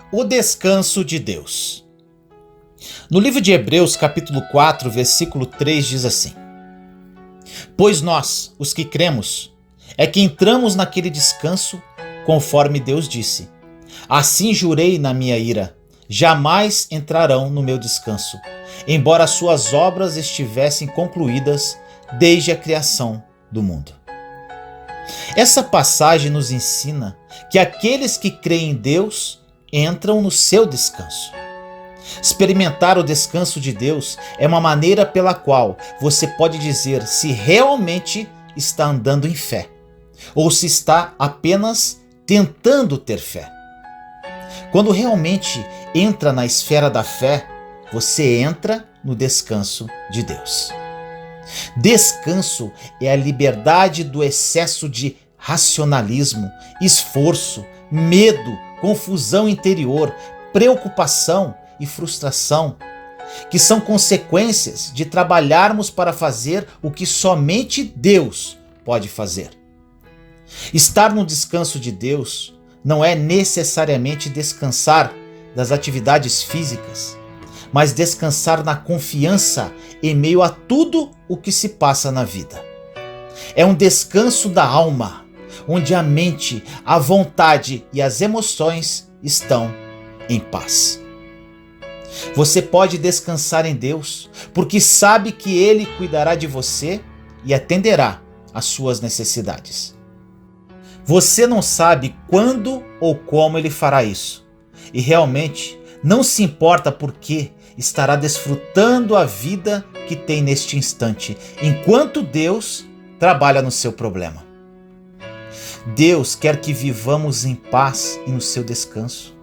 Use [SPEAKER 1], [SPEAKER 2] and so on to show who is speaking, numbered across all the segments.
[SPEAKER 1] O descanso de Deus. No livro de Hebreus, capítulo 4, versículo 3 diz assim: Pois nós, os que cremos, é que entramos naquele descanso, conforme Deus disse: Assim jurei na minha ira, jamais entrarão no meu descanso, embora suas obras estivessem concluídas desde a criação do mundo. Essa passagem nos ensina que aqueles que creem em Deus entram no seu descanso. Experimentar o descanso de Deus é uma maneira pela qual você pode dizer se realmente está andando em fé, ou se está apenas tentando ter fé. Quando realmente entra na esfera da fé, você entra no descanso de Deus. Descanso é a liberdade do excesso de racionalismo, esforço, medo, confusão interior, preocupação e frustração, que são consequências de trabalharmos para fazer o que somente Deus pode fazer. Estar no descanso de Deus não é necessariamente descansar das atividades físicas, mas descansar na confiança em meio a tudo o que se passa na vida. É um descanso da alma, onde a mente, a vontade e as emoções estão em paz. Você pode descansar em Deus, porque sabe que Ele cuidará de você e atenderá às suas necessidades. Você não sabe quando ou como Ele fará isso, e realmente não se importa porque estará desfrutando a vida que tem neste instante, enquanto Deus trabalha no seu problema. Deus quer que vivamos em paz e no seu descanso.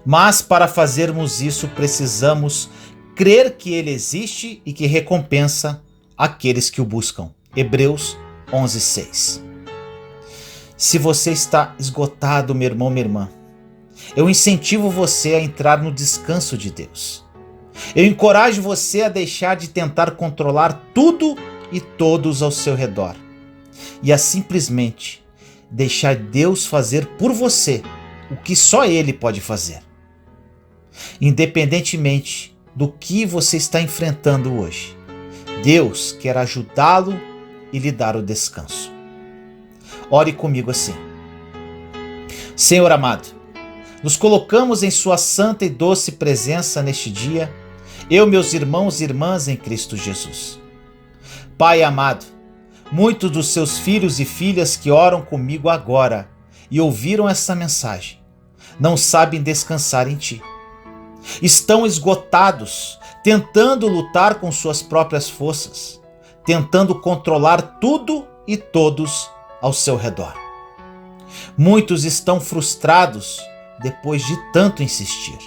[SPEAKER 1] Mas para fazermos isso precisamos crer que Ele existe e que recompensa aqueles que o buscam. Hebreus 11:6. Se você está esgotado, meu irmão, minha irmã, eu incentivo você a entrar no descanso de Deus. Eu encorajo você a deixar de tentar controlar tudo e todos ao seu redor e a simplesmente deixar Deus fazer por você o que só Ele pode fazer. Independentemente do que você está enfrentando hoje, Deus quer ajudá-lo e lhe dar o descanso. Ore comigo assim: Senhor amado, nos colocamos em Sua santa e doce presença neste dia, eu, meus irmãos e irmãs em Cristo Jesus. Pai amado, muitos dos seus filhos e filhas que oram comigo agora e ouviram essa mensagem não sabem descansar em Ti. Estão esgotados, tentando lutar com suas próprias forças, tentando controlar tudo e todos ao seu redor. Muitos estão frustrados depois de tanto insistir.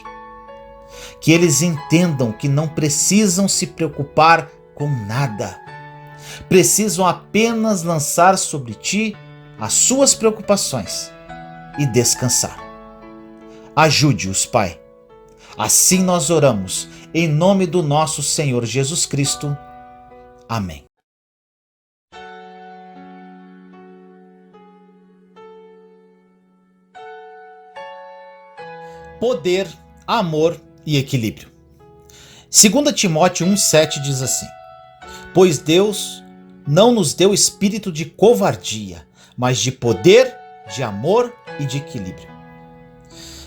[SPEAKER 1] Que eles entendam que não precisam se preocupar com nada. Precisam apenas lançar sobre Ti as suas preocupações e descansar. Ajude-os, Pai. Assim nós oramos, em nome do nosso Senhor Jesus Cristo. Amém. Poder, amor e equilíbrio. 2 Timóteo 1,7 diz assim: Pois Deus não nos deu espírito de covardia, mas de poder, de amor e de equilíbrio.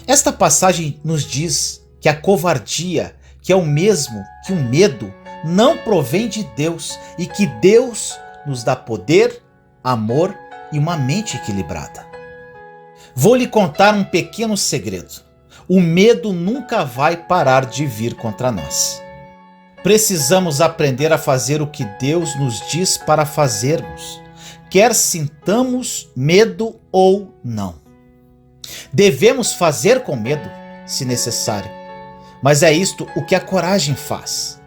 [SPEAKER 1] Esta passagem nos diz que a covardia, que é o mesmo que o medo, não provém de Deus e que Deus nos dá poder, amor e uma mente equilibrada. Vou lhe contar um pequeno segredo. O medo nunca vai parar de vir contra nós. Precisamos aprender a fazer o que Deus nos diz para fazermos, quer sintamos medo ou não. Devemos fazer com medo, se necessário, mas é isto o que a coragem faz.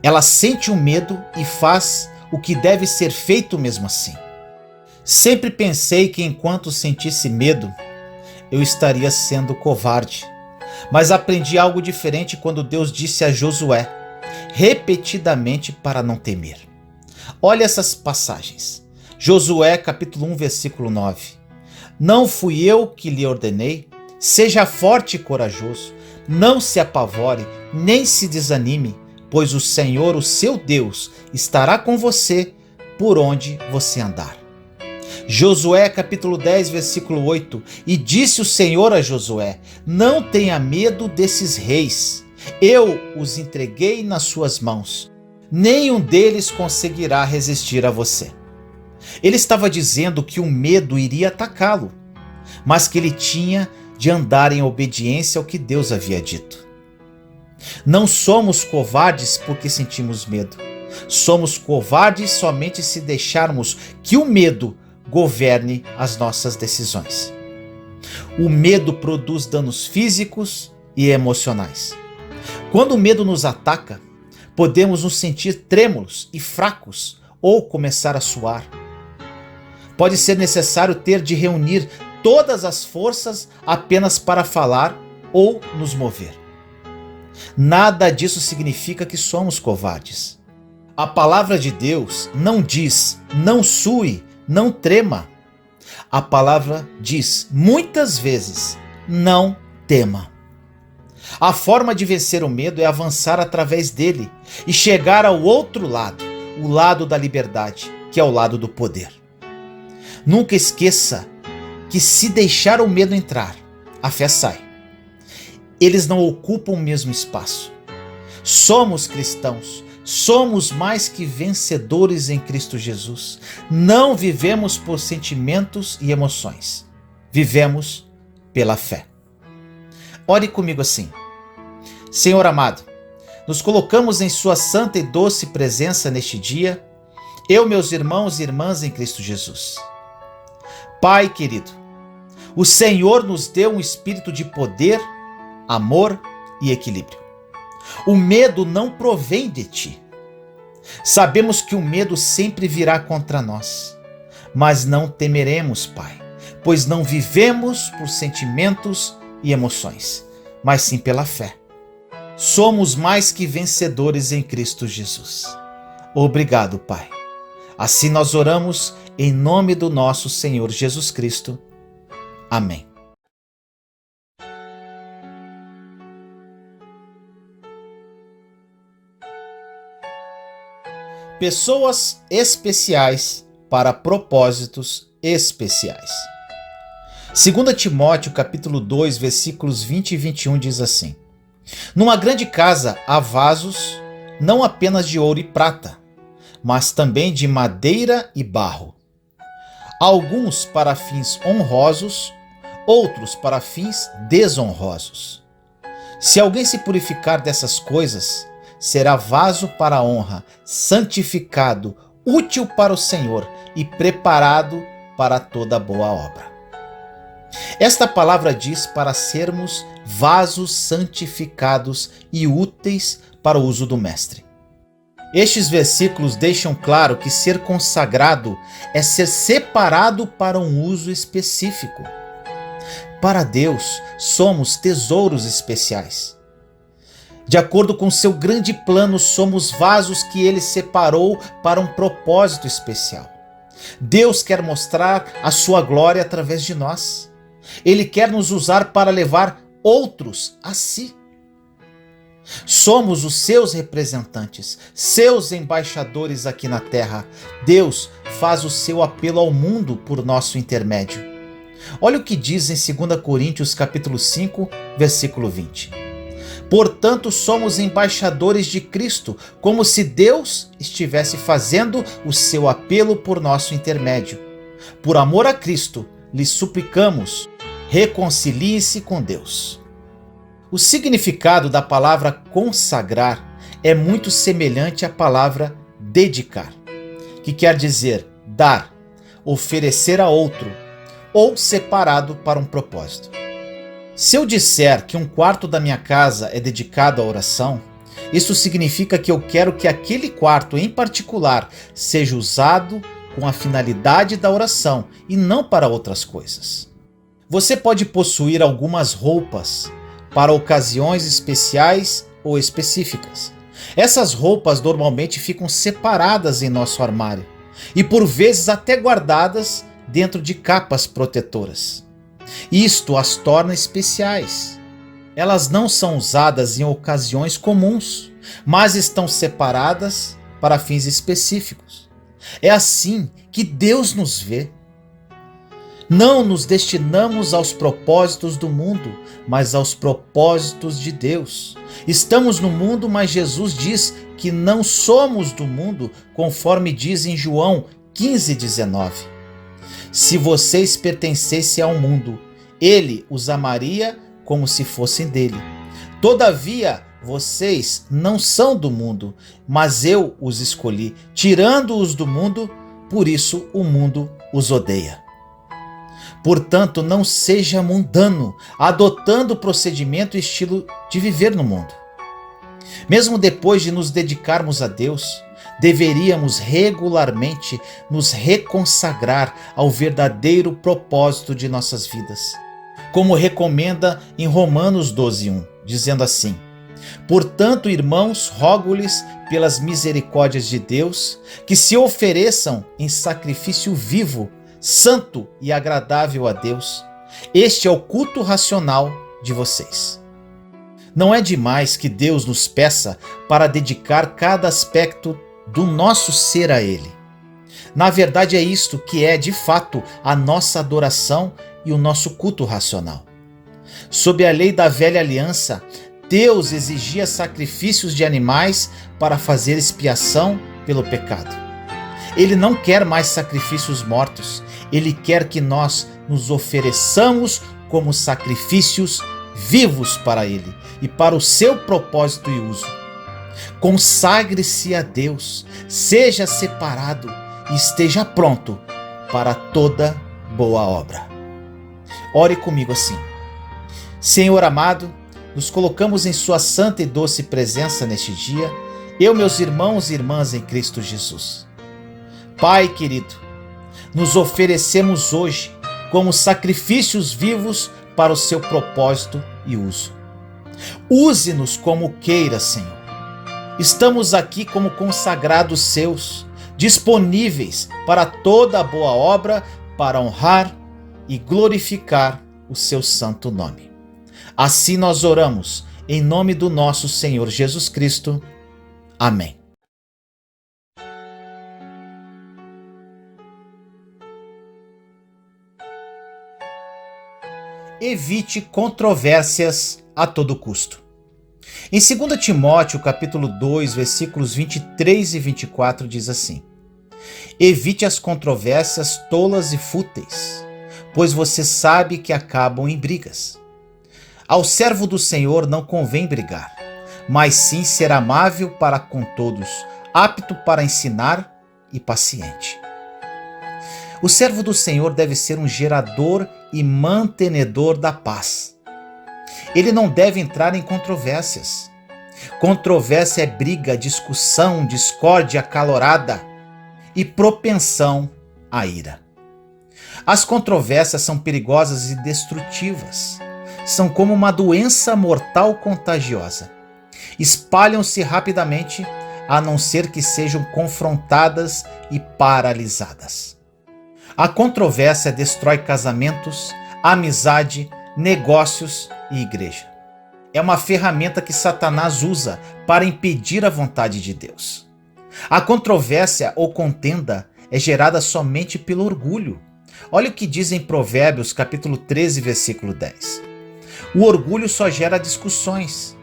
[SPEAKER 1] Ela sente o medo e faz o que deve ser feito mesmo assim. Sempre pensei que enquanto sentisse medo, eu estaria sendo covarde, mas aprendi algo diferente quando Deus disse a Josué, repetidamente, para não temer. Olha essas passagens. Josué capítulo 1, versículo 9. Não fui eu que lhe ordenei? Seja forte e corajoso, não se apavore, nem se desanime, pois o Senhor, o seu Deus, estará com você por onde você andar. Josué capítulo 10, versículo 8. E disse o Senhor a Josué: não tenha medo desses reis, eu os entreguei nas suas mãos. Nenhum deles conseguirá resistir a você. Ele estava dizendo que o medo iria atacá-lo, mas que ele tinha de andar em obediência ao que Deus havia dito. Não somos covardes porque sentimos medo. Somos covardes somente se deixarmos que o medo governe as nossas decisões. O medo produz danos físicos e emocionais. Quando o medo nos ataca, podemos nos sentir trêmulos e fracos ou começar a suar. Pode ser necessário ter de reunir todas as forças apenas para falar ou nos mover. Nada disso significa que somos covardes. A palavra de Deus não diz, não sue, não trema. A palavra diz, muitas vezes, não tema. A forma de vencer o medo é avançar através dele e chegar ao outro lado, o lado da liberdade, que é o lado do poder. Nunca esqueça que se deixar o medo entrar, a fé sai. Eles não ocupam o mesmo espaço. Somos cristãos, somos mais que vencedores em Cristo Jesus. Não vivemos por sentimentos e emoções. Vivemos pela fé. Ore comigo assim: Senhor amado, nos colocamos em sua santa e doce presença neste dia, eu, meus irmãos e irmãs em Cristo Jesus. Pai querido, o Senhor nos deu um espírito de poder, amor e equilíbrio. O medo não provém de ti. Sabemos que o medo sempre virá contra nós, mas não temeremos, Pai, pois não vivemos por sentimentos e emoções, mas sim pela fé. Somos mais que vencedores em Cristo Jesus. Obrigado, Pai. Assim nós oramos em nome do nosso Senhor Jesus Cristo. Amém. Pessoas especiais para propósitos especiais. 2 Timóteo capítulo 2, versículos 20 e 21 diz assim: numa grande casa há vasos, não apenas de ouro e prata, mas também de madeira e barro. Alguns para fins honrosos, outros para fins desonrosos. Se alguém se purificar dessas coisas, será vaso para a honra, santificado, útil para o Senhor e preparado para toda boa obra. Esta palavra diz para sermos vasos santificados e úteis para o uso do Mestre. Estes versículos deixam claro que ser consagrado é ser separado para um uso específico. Para Deus, somos tesouros especiais. De acordo com seu grande plano, somos vasos que ele separou para um propósito especial. Deus quer mostrar a sua glória através de nós. Ele quer nos usar para levar outros a si. Somos os seus representantes, seus embaixadores aqui na terra. Deus faz o seu apelo ao mundo por nosso intermédio. Olha o que diz em 2 Coríntios capítulo 5, versículo 20. Portanto, somos embaixadores de Cristo, como se Deus estivesse fazendo o seu apelo por nosso intermédio. Por amor a Cristo, lhe suplicamos, reconcilie-se com Deus. O significado da palavra consagrar é muito semelhante à palavra dedicar, que quer dizer dar, oferecer a outro ou separado para um propósito. Se eu disser que um quarto da minha casa é dedicado à oração, isso significa que eu quero que aquele quarto em particular seja usado com a finalidade da oração e não para outras coisas. Você pode possuir algumas roupas para ocasiões especiais ou específicas. Essas roupas normalmente ficam separadas em nosso armário e por vezes até guardadas dentro de capas protetoras. Isto as torna especiais. Elas não são usadas em ocasiões comuns, mas estão separadas para fins específicos. É assim que Deus nos vê. Não nos destinamos aos propósitos do mundo, mas aos propósitos de Deus. Estamos no mundo, mas Jesus diz que não somos do mundo, conforme diz em João 15:19. Se vocês pertencessem ao mundo, ele os amaria como se fossem dele. Todavia, vocês não são do mundo, mas eu os escolhi, tirando-os do mundo, por isso o mundo os odeia. Portanto, não seja mundano, adotando o procedimento e estilo de viver no mundo. Mesmo depois de nos dedicarmos a Deus, deveríamos regularmente nos reconsagrar ao verdadeiro propósito de nossas vidas, como recomenda em Romanos 12:1, dizendo assim: portanto, irmãos, rogo-lhes pelas misericórdias de Deus, que se ofereçam em sacrifício vivo, santo e agradável a Deus. Este é o culto racional de vocês. Não é demais que Deus nos peça para dedicar cada aspecto do nosso ser a Ele. Na verdade, é isto que é, de fato, a nossa adoração e o nosso culto racional. Sob a lei da velha aliança, Deus exigia sacrifícios de animais para fazer expiação pelo pecado. Ele não quer mais sacrifícios mortos. Ele quer que nós nos ofereçamos como sacrifícios vivos para Ele e para o seu propósito e uso. Consagre-se a Deus, seja separado e esteja pronto para toda boa obra. Ore comigo assim: Senhor amado, nos colocamos em sua santa e doce presença neste dia, eu, meus irmãos e irmãs em Cristo Jesus. Pai querido, nos oferecemos hoje como sacrifícios vivos para o seu propósito e uso. Use-nos como queira, Senhor. Estamos aqui como consagrados seus, disponíveis para toda a boa obra, para honrar e glorificar o seu santo nome. Assim nós oramos, em nome do nosso Senhor Jesus Cristo. Amém. Evite controvérsias a todo custo. Em 2 Timóteo, capítulo 2, versículos 23 e 24, diz assim: evite as controvérsias tolas e fúteis, pois você sabe que acabam em brigas. Ao servo do Senhor não convém brigar, mas sim ser amável para com todos, apto para ensinar e paciente. O servo do Senhor deve ser um gerador e mantenedor da paz. Ele não deve entrar em controvérsias. Controvérsia é briga, discussão, discórdia acalorada e propensão à ira. As controvérsias são perigosas e destrutivas. São como uma doença mortal contagiosa. Espalham-se rapidamente, a não ser que sejam confrontadas e paralisadas. A controvérsia destrói casamentos, amizade, negócios e igreja. É uma ferramenta que Satanás usa para impedir a vontade de Deus. A controvérsia ou contenda é gerada somente pelo orgulho. Olha o que diz em Provérbios, capítulo 13, versículo 10. O orgulho só gera discussões,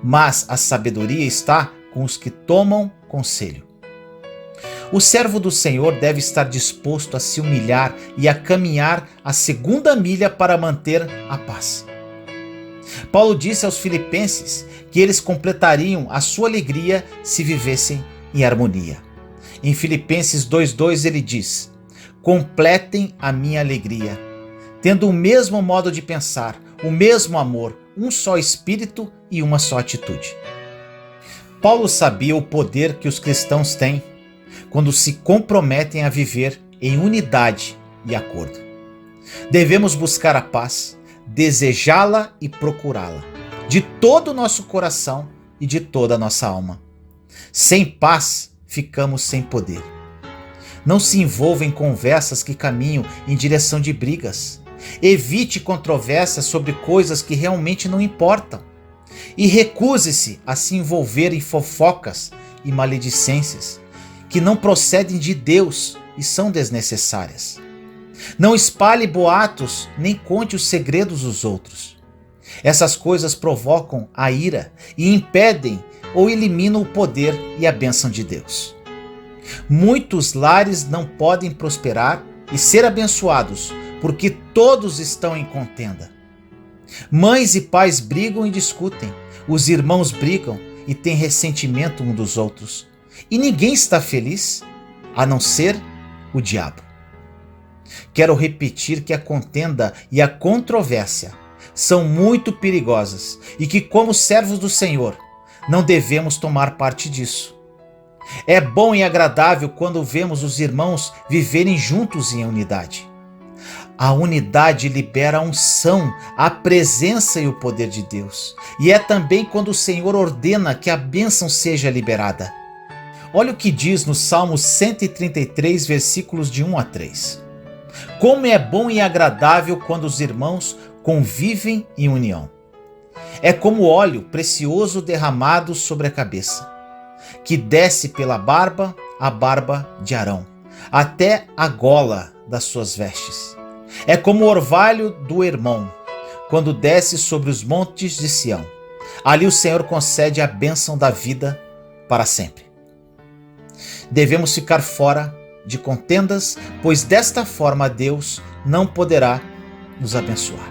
[SPEAKER 1] mas a sabedoria está com os que tomam conselho. O servo do Senhor deve estar disposto a se humilhar e a caminhar a segunda milha para manter a paz. Paulo disse aos Filipenses que eles completariam a sua alegria se vivessem em harmonia. Em Filipenses 2:2 ele diz: completem a minha alegria, tendo o mesmo modo de pensar, o mesmo amor, um só espírito e uma só atitude. Paulo sabia o poder que os cristãos têm quando se comprometem a viver em unidade e acordo. Devemos buscar a paz, desejá-la e procurá-la, de todo o nosso coração e de toda a nossa alma. Sem paz, ficamos sem poder. Não se envolva em conversas que caminham em direção de brigas. Evite controvérsias sobre coisas que realmente não importam. E recuse-se a se envolver em fofocas e maledicências que não procedem de Deus e são desnecessárias. Não espalhe boatos nem conte os segredos dos outros. Essas coisas provocam a ira e impedem ou eliminam o poder e a bênção de Deus. Muitos lares não podem prosperar e ser abençoados porque todos estão em contenda. Mães e pais brigam e discutem, os irmãos brigam e têm ressentimento um dos outros. E ninguém está feliz, a não ser o diabo. Quero repetir que a contenda e a controvérsia são muito perigosas e que, como servos do Senhor, não devemos tomar parte disso. É bom e agradável quando vemos os irmãos viverem juntos em unidade. A unidade libera a unção, a presença e o poder de Deus. E é também quando o Senhor ordena que a bênção seja liberada. Olha o que diz no Salmo 133, versículos de 1 a 3. Como é bom e agradável quando os irmãos convivem em união. É como óleo precioso derramado sobre a cabeça, que desce pela barba, a barba de Arão, até a gola das suas vestes. É como o orvalho do Hermon, quando desce sobre os montes de Sião. Ali o Senhor concede a bênção da vida para sempre. Devemos ficar fora de contendas, pois desta forma Deus não poderá nos abençoar.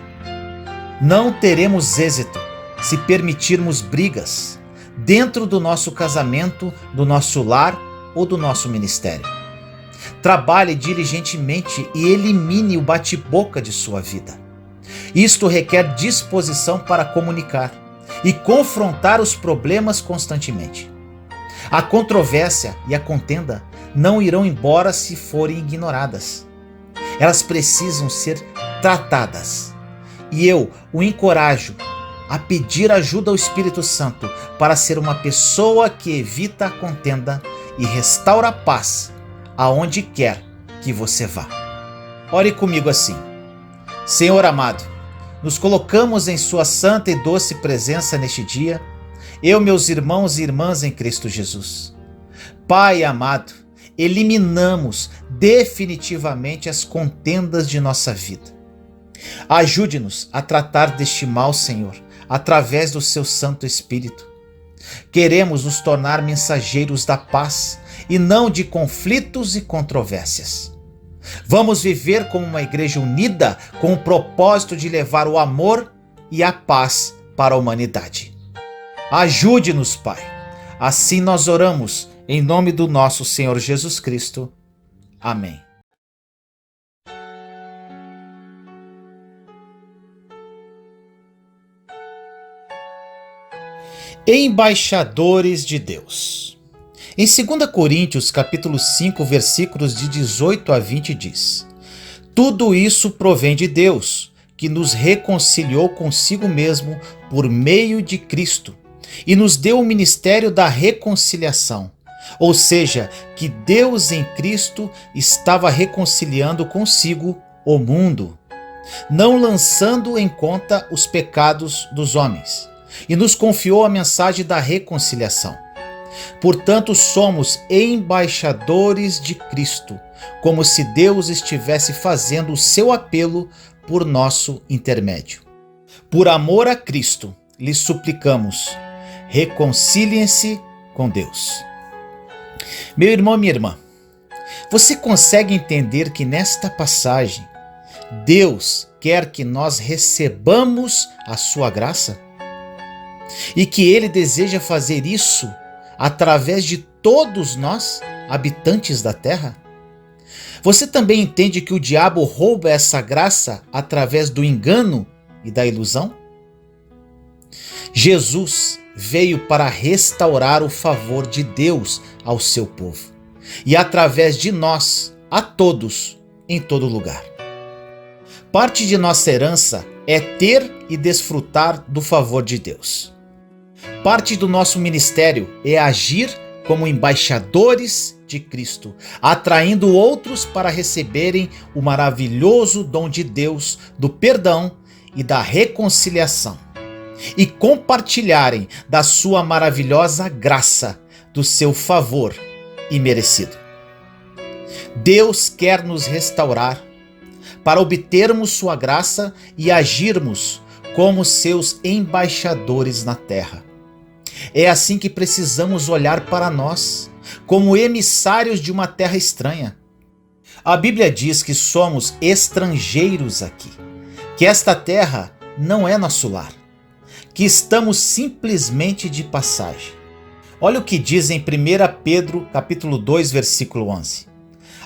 [SPEAKER 1] Não teremos êxito se permitirmos brigas dentro do nosso casamento, do nosso lar ou do nosso ministério. Trabalhe diligentemente e elimine o bate-boca de sua vida. Isto requer disposição para comunicar e confrontar os problemas constantemente. A controvérsia e a contenda não irão embora se forem ignoradas. Elas precisam ser tratadas. E eu o encorajo a pedir ajuda ao Espírito Santo para ser uma pessoa que evita a contenda e restaura a paz aonde quer que você vá. Ore comigo assim: Senhor amado, nos colocamos em sua santa e doce presença neste dia, eu, meus irmãos e irmãs em Cristo Jesus. Pai amado, eliminamos definitivamente as contendas de nossa vida. Ajude-nos a tratar deste mal, Senhor, através do seu Santo Espírito. Queremos nos tornar mensageiros da paz e não de conflitos e controvérsias. Vamos viver como uma igreja unida com o propósito de levar o amor e a paz para a humanidade. Ajude-nos, Pai. Assim nós oramos em nome do nosso Senhor Jesus Cristo. Amém. Embaixadores de Deus. Em 2 Coríntios, capítulo 5, versículos de 18 a 20 diz: Tudo isso provém de Deus, que nos reconciliou consigo mesmo por meio de Cristo e nos deu o ministério da reconciliação. Ou seja, que Deus em Cristo estava reconciliando consigo o mundo, não lançando em conta os pecados dos homens, e nos confiou a mensagem da reconciliação. Portanto, somos embaixadores de Cristo, como se Deus estivesse fazendo o seu apelo por nosso intermédio. Por amor a Cristo, lhes suplicamos, reconciliem-se com Deus. Meu irmão e minha irmã, você consegue entender que nesta passagem, Deus quer que nós recebamos a sua graça? E que Ele deseja fazer isso através de todos nós, habitantes da terra? Você também entende que o diabo rouba essa graça através do engano e da ilusão? Jesus veio para restaurar o favor de Deus ao seu povo e através de nós, a todos, em todo lugar. Parte de nossa herança é ter e desfrutar do favor de Deus. Parte do nosso ministério é agir como embaixadores de Cristo, atraindo outros para receberem o maravilhoso dom de Deus do perdão e da reconciliação, e compartilharem da sua maravilhosa graça, do seu favor imerecido. Deus quer nos restaurar para obtermos sua graça e agirmos como seus embaixadores na terra. É assim que precisamos olhar para nós, como emissários de uma terra estranha. A Bíblia diz que somos estrangeiros aqui, que esta terra não é nosso lar, que estamos simplesmente de passagem. Olha o que diz em 1 Pedro capítulo 2, versículo 11.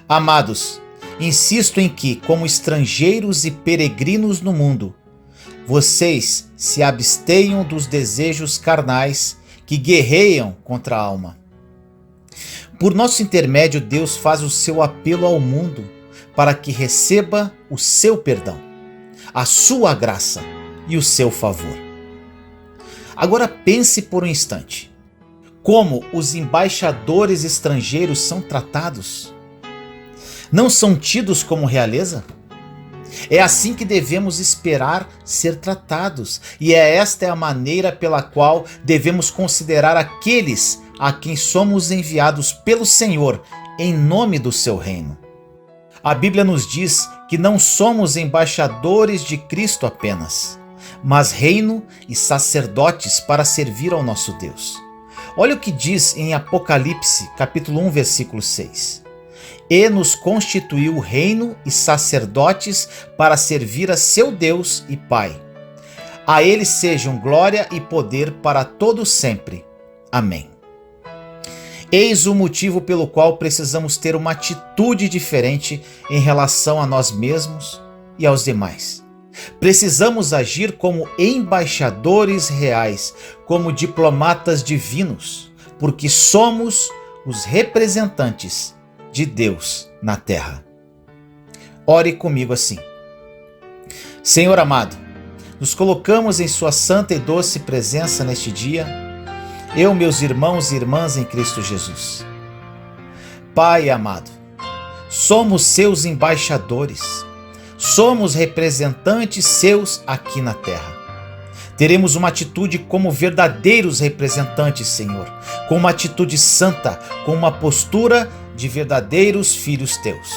[SPEAKER 1] Amados, insisto em que, como estrangeiros e peregrinos no mundo, vocês se abstenham dos desejos carnais que guerreiam contra a alma. Por nosso intermédio, Deus faz o seu apelo ao mundo para que receba o seu perdão, a sua graça e o seu favor. Agora pense por um instante. Como os embaixadores estrangeiros são tratados? Não são tidos como realeza? É assim que devemos esperar ser tratados, e esta é a maneira pela qual devemos considerar aqueles a quem somos enviados pelo Senhor em nome do seu reino. A Bíblia nos diz que não somos embaixadores de Cristo apenas, mas reino e sacerdotes para servir ao nosso Deus. Olha o que diz em Apocalipse, capítulo 1, versículo 6. E nos constituiu reino e sacerdotes para servir a seu Deus e Pai. A ele sejam glória e poder para todo sempre. Amém. Eis o motivo pelo qual precisamos ter uma atitude diferente em relação a nós mesmos e aos demais. Precisamos agir como embaixadores reais, como diplomatas divinos, porque somos os representantes de Deus na terra. Ore comigo assim. Senhor amado, nos colocamos em sua santa e doce presença neste dia, eu, meus irmãos e irmãs em Cristo Jesus. Pai amado, somos seus embaixadores, somos representantes seus aqui na terra. Teremos uma atitude como verdadeiros representantes, Senhor, com uma atitude santa, com uma postura de verdadeiros filhos teus.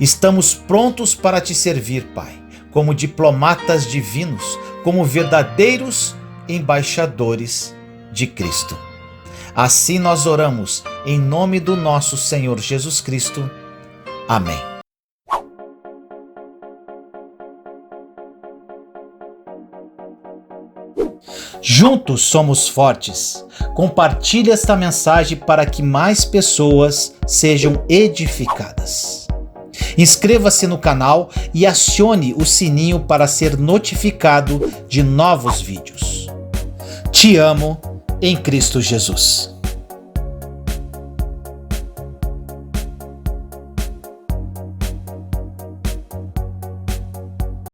[SPEAKER 1] Estamos prontos para te servir, Pai, como diplomatas divinos, como verdadeiros embaixadores de Cristo. Assim nós oramos em nome do nosso Senhor Jesus Cristo. Amém. Juntos somos fortes. Compartilhe esta mensagem para que mais pessoas sejam edificadas. Inscreva-se no canal e acione o sininho para ser notificado de novos vídeos. Te amo em Cristo Jesus.